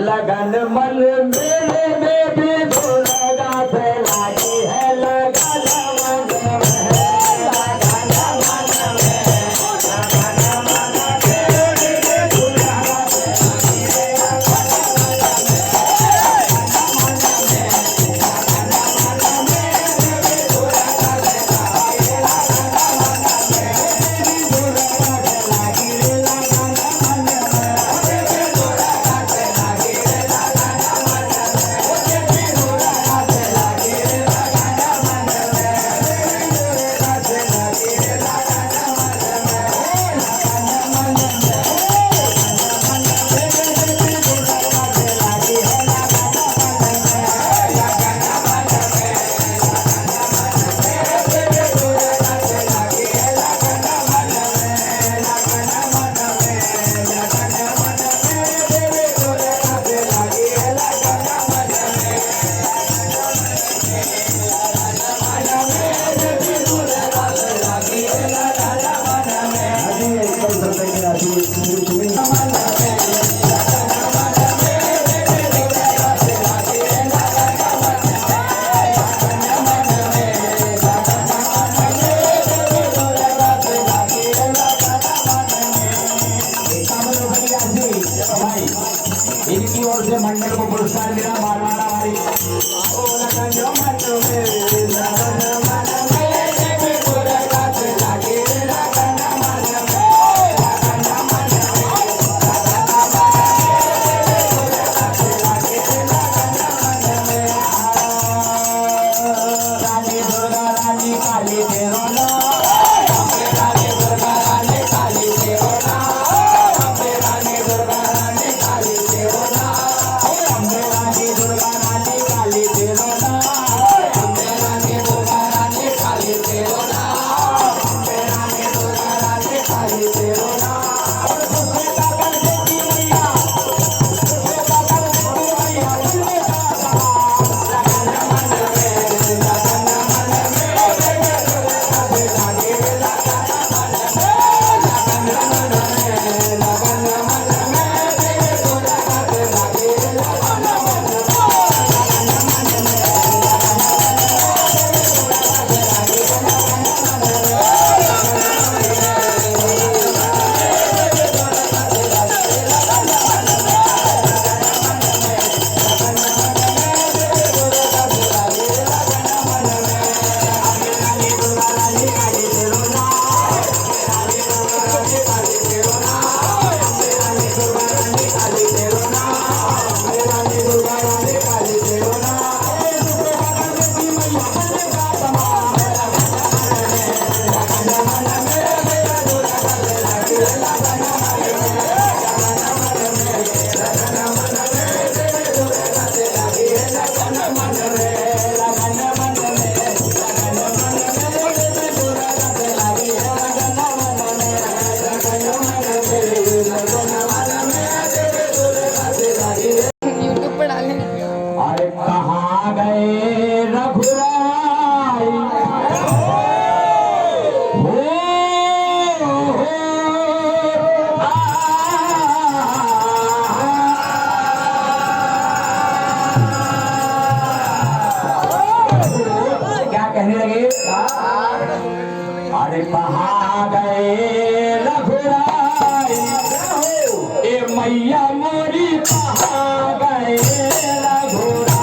लगन मन मेरे में भी दुर्गा से लागी है लगन मन में लगन मन में लगन मन मेरे दुर्गा से लागी है लगन मन में लगन मन मेरे दुर्गा से लागी है लगन मन में दुर्गा से लागी है लगन मन इनकी ओर से मंडल को पुरस्कार मिला मारवाड़ा भाई रानी दुर्गा रानी काली तेरोला रानी दुर्गा रानी काली तेरोला रानी दुर्गा रानी काली तेरोला रानी दुर्गा रानी काली तेरोला रानी दुर्गा रानी काली तेरोला रानी दुर्गा रानी काली तेरोला और सुखे का कर देती मैया सुखे का कर देती मैया सुखे का लगन मन में लगन मन में लागे लगन मन में लगन मन में लगन मन में दुर्गा से लागे लगन मन में लगन मन में यूट्यूब पर डालें। अरे कहाँ गए रघुराई क्या कहने लगे अरे कहाँ गए रघुराई ए मैया मोरी कहाँ गए रघुराई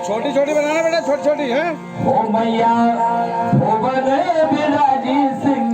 छोटी छोटी बनाना बेटा, छोटी छोटी है। हो मैया भुवन बिराजी सिंह